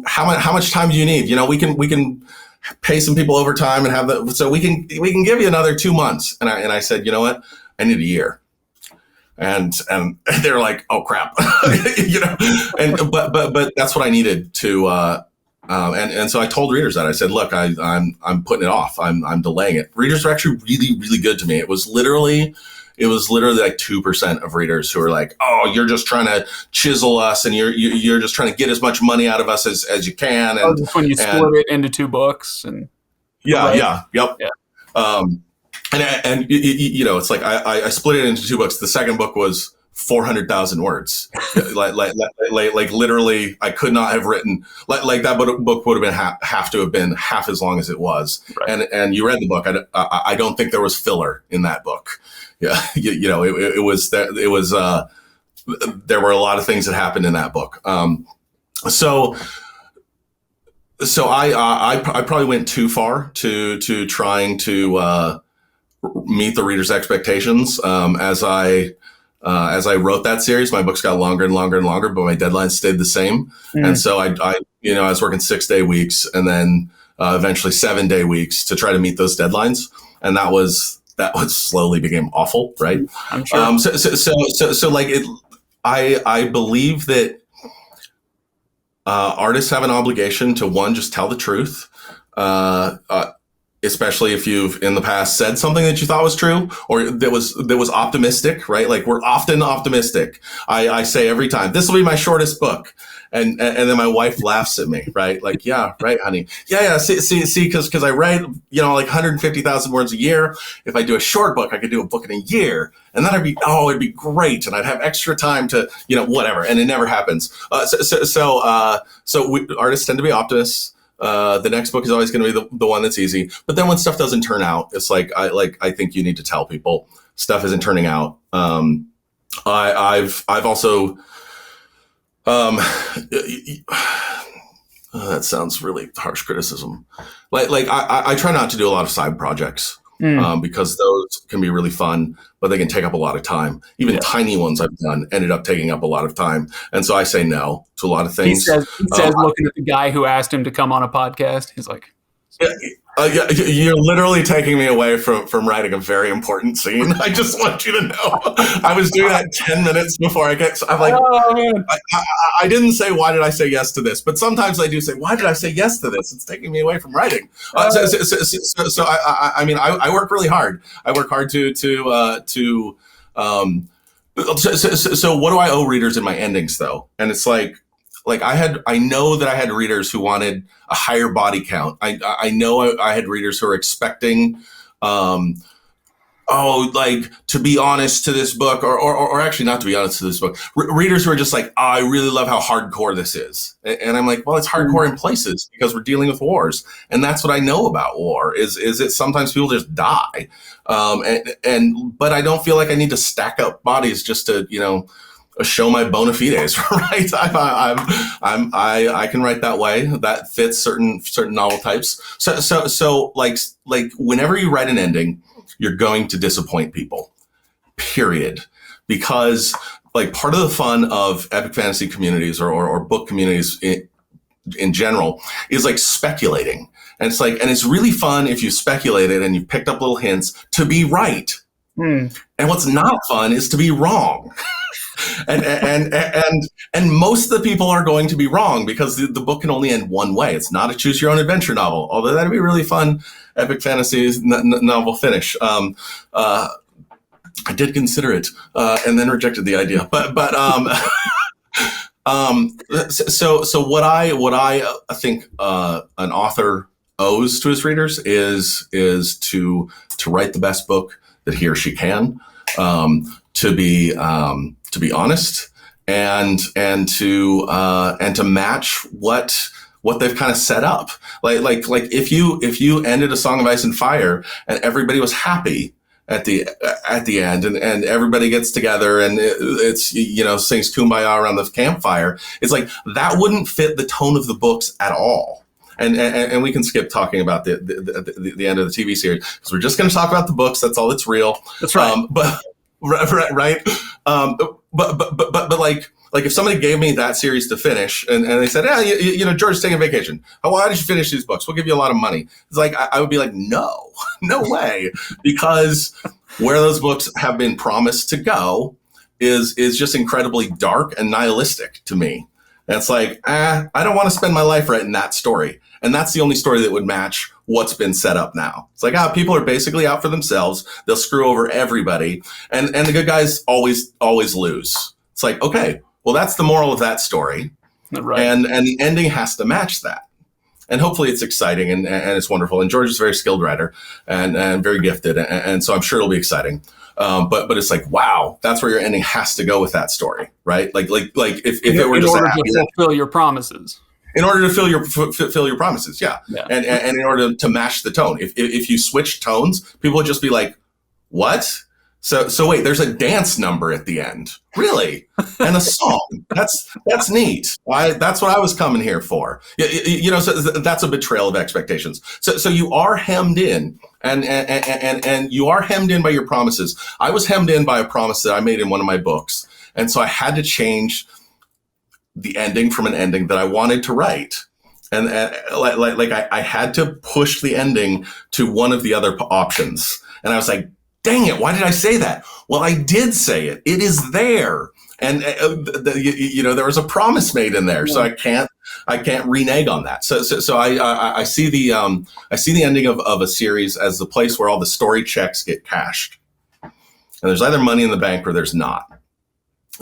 how much time do you need? We can pay some people overtime and have that. So we can give you another 2 months. And I said, you know what? I need a year. And they're like, oh crap, but that's what I needed to, and so I told readers that. I said, look, I'm putting it off. I'm delaying it. Readers are actually really, really good to me. It was literally like 2% of readers who are like, oh, you're just trying to chisel us and you're just trying to get as much money out of us as you can. And just when you split it into 2 books and yep. And it's like I split it into 2 books. The second book was 400,000 words. like literally, I could not have written like that book would have been have to have been half as long as it was. Right. And you read the book. I don't think there was filler in that book. Yeah, it was there were a lot of things that happened in that book. So I probably went too far to trying to meet the reader's expectations. As I wrote that series, my books got longer and longer and longer, but my deadlines stayed the same. And so I was working 6-day weeks and then eventually 7-day weeks to try to meet those deadlines. And that slowly became awful, right? I'm sure. So like I believe that artists have an obligation to, one, just tell the truth, especially if you've in the past said something that you thought was true or that was optimistic, right? Like we're often optimistic. I say every time, this will be my shortest book. And then my wife laughs at me, right? Like, yeah, right, honey. Yeah. See, because I write, like 150,000 words a year. If I do a short book, I could do a book in a year. And then it'd be great. And I'd have extra time to, whatever. And it never happens. So artists tend to be optimists. The next book is always going to be the one that's easy. But then when stuff doesn't turn out, it's like I think you need to tell people stuff isn't turning out. I've also, that sounds really harsh criticism. I try not to do a lot of side projects. Because those can be really fun, but they can take up a lot of time. Even tiny ones I've done ended up taking up a lot of time. And so I say no to a lot of things. He says looking at the guy who asked him to come on a podcast, he's like, you're literally taking me away from writing a very important scene. I just want you to know. I was doing that 10 minutes before I get. So I'm like, oh, man. I didn't say why did I say yes to this, but sometimes I do say why did I say yes to this? It's taking me away from writing. So I mean I work really hard. I work hard to. So what do I owe readers in my endings though? And it's like I know that I had readers who wanted a higher body count. I know I had readers who are expecting, to be honest to this book, or actually not to be honest to this book. Readers who are just like, oh, I really love how hardcore this is, and I'm like, well, it's hardcore in places because we're dealing with wars, and that's what I know about war is that sometimes people just die, but I don't feel like I need to stack up bodies just to show my bona fides, right? I can write that way. That fits certain novel types. So whenever you write an ending, you're going to disappoint people, period. Because part of the fun of epic fantasy communities or book communities in general is speculating. And it's really fun if you speculated and you picked up little hints to be right. And what's not fun is to be wrong. and most of the people are going to be wrong because the book can only end one way. It's not a choose your own adventure novel, although that'd be a really fun epic fantasy novel finish. I did consider it and then rejected the idea. So what I think an author owes to his readers is to write the best book that he or she can, to be honest and to match what they've kind of set up. Like if you ended A Song of Ice and Fire and everybody was happy at the end and everybody gets together and it's sings Kumbaya around the campfire, it's like that wouldn't fit the tone of the books at all. And we can skip talking about the end of the TV series because we're just going to talk about the books. That's all that's real. That's right. Right. But like if somebody gave me that series to finish and they said, yeah, George's taking a vacation. Oh, why did you finish these books? We'll give you a lot of money. It's like, I would be like, no way. Because where those books have been promised to go is just incredibly dark and nihilistic to me. And it's like, I don't want to spend my life writing that story. And that's the only story that would match what's been set up now. It's like, people are basically out for themselves. They'll screw over everybody. And the good guys always lose. It's like, okay, well, that's the moral of that story. Right. And the ending has to match that. And hopefully it's exciting and it's wonderful. And George is a very skilled writer and very gifted. And so I'm sure it'll be exciting. But it's like, wow, that's where your ending has to go with that story, right? Like if it were just to fulfill your promises. In order to fill your promises, yeah. And in order to match the tone. If you switch tones, people would just be like, what? So wait, there's a dance number at the end, really, and a song. That's neat. That's what I was coming here for. So that's a betrayal of expectations. So you are hemmed in, and you are hemmed in by your promises. I was hemmed in by a promise that I made in one of my books, and so I had to change the ending from an ending that I wanted to write. And I had to push the ending to one of the other options. And I was like, dang it, why did I say that? Well, I did say it. It is there. And there was a promise made in there. So I can't renege on that. So I see the ending of a series as the place where all the story checks get cashed. And there's either money in the bank or there's not.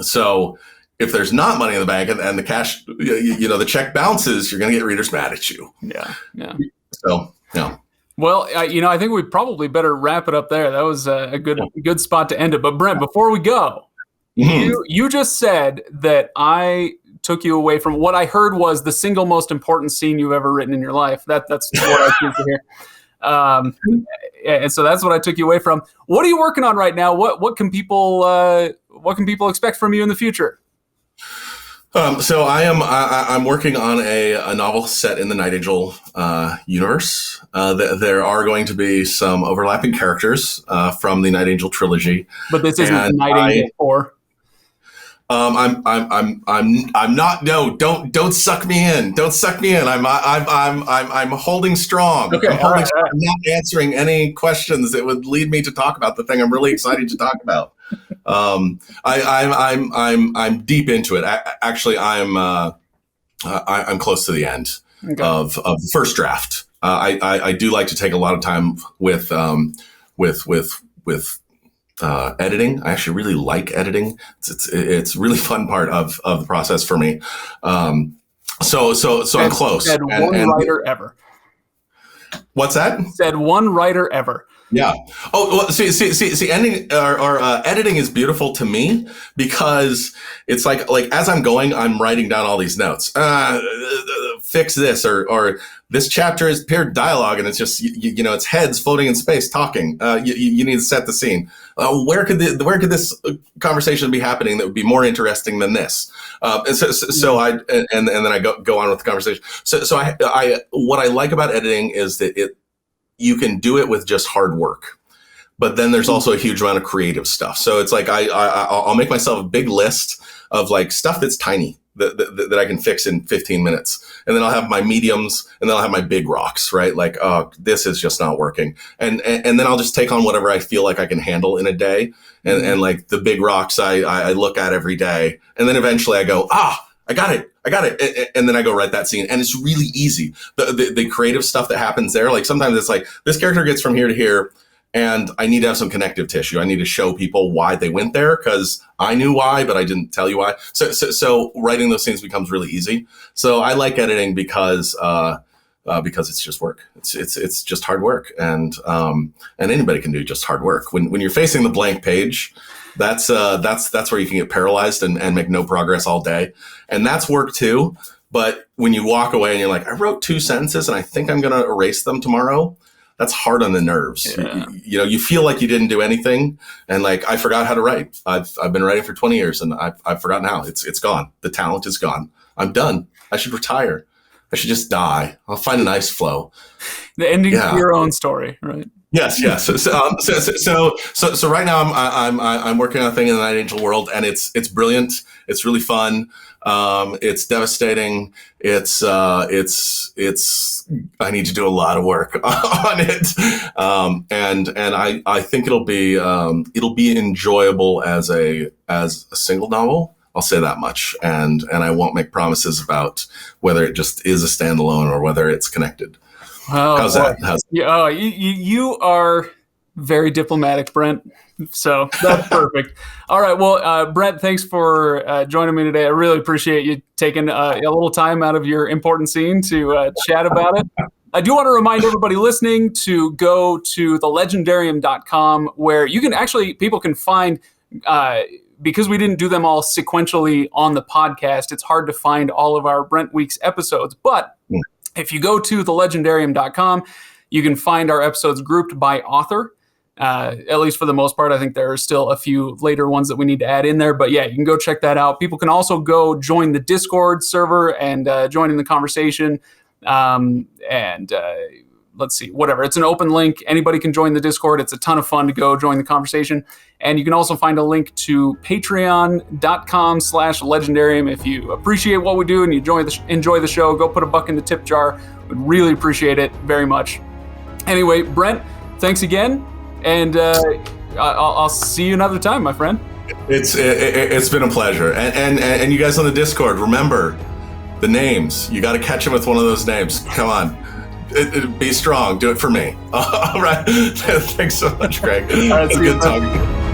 So if there's not money in the bank and the cash, the check bounces, you're going to get readers mad at you. Yeah. So, yeah. Well, I think we probably better wrap it up there. That was a good spot to end it. But Brent, before we go, you just said that I took you away from what I heard was the single most important scene you've ever written in your life. That's what I choose to hear. And so that's what I took you away from. What are you working on right now? What can people expect from you in the future? So I'm working on a novel set in the Night Angel universe. There are going to be some overlapping characters from the Night Angel trilogy, but this isn't Night Angel 4. I'm not. No, don't suck me in. Don't suck me in. I'm holding strong. Okay, I'm holding strong. Right. I'm not answering any questions that would lead me to talk about the thing I'm really excited to talk about. I'm deep into it. Actually, I'm close to the end of the first draft. I do like to take a lot of time with editing. I actually really like editing. It's a really fun part of the process for me. So I'm close. Said one writer ever. What's that? Said one writer ever. Yeah. Oh, well, see, ending or editing is beautiful to me because it's like as I'm going, I'm writing down all these notes. Fix this or this chapter is paired dialogue and it's just it's heads floating in space talking. You need to set the scene. Where could this conversation be happening that would be more interesting than this? And then I go on with the conversation. So I what I like about editing is that you can do it with just hard work, but then there's also a huge amount of creative stuff. So it's like I'll make myself a big list of like stuff that's tiny that I can fix in 15 minutes, and then I'll have my mediums, and then I'll have my big rocks, right? Like, oh, this is just not working, and then I'll just take on whatever I feel like I can handle in a day, and like the big rocks I look at every day, and then eventually I go, I got it. And then I go write that scene. And it's really easy. The creative stuff that happens there, like sometimes it's like this character gets from here to here and I need to have some connective tissue. I need to show people why they went there because I knew why, but I didn't tell you why. So writing those scenes becomes really easy. So I like editing because it's just work. It's just hard work. And anybody can do just hard work. When you're facing the blank page, that's where you can get paralyzed and make no progress all day. And that's work too. But when you walk away and you're like, I wrote 2 sentences and I think I'm going to erase them tomorrow. That's hard on the nerves. Yeah. You feel like you didn't do anything. And like, I forgot how to write. I've been writing for 20 years and I've forgotten how. It's gone. The talent is gone. I'm done. I should retire. I should just die. I'll find an ice flow. The ending to your own story, right? Yes. So right now I'm working on a thing in the Night Angel world, and it's brilliant. It's really fun. It's devastating. It's I need to do a lot of work on it. And I think it'll be enjoyable as a single novel. I'll say that much, and I won't make promises about whether it just is a standalone or whether it's connected. Oh, how's that? You are very diplomatic, Brent. So that's perfect. All right. Well, Brent, thanks for joining me today. I really appreciate you taking a little time out of your important scene to chat about it. I do want to remind everybody listening to go to thelegendarium.com where you can people can find, because we didn't do them all sequentially on the podcast, it's hard to find all of our Brent Weeks episodes. But if you go to thelegendarium.com, you can find our episodes grouped by author. At least for the most part. I think there are still a few later ones that we need to add in there. But yeah, you can go check that out. People can also go join the Discord server and join in the conversation. Let's see, whatever. It's an open link. Anybody can join the Discord. It's a ton of fun to go join the conversation. And you can also find a link to patreon.com/legendarium. If you appreciate what we do and you enjoy the show, go put $1 in the tip jar. We'd really appreciate it very much. Anyway, Brent, thanks again. And I'll see you another time, my friend. It's been a pleasure. And you guys on the Discord, remember the names. You got to catch them with one of those names. Come on. Be strong. Do it for me. All right. Thanks so much, Greg. All right, Good talking to you.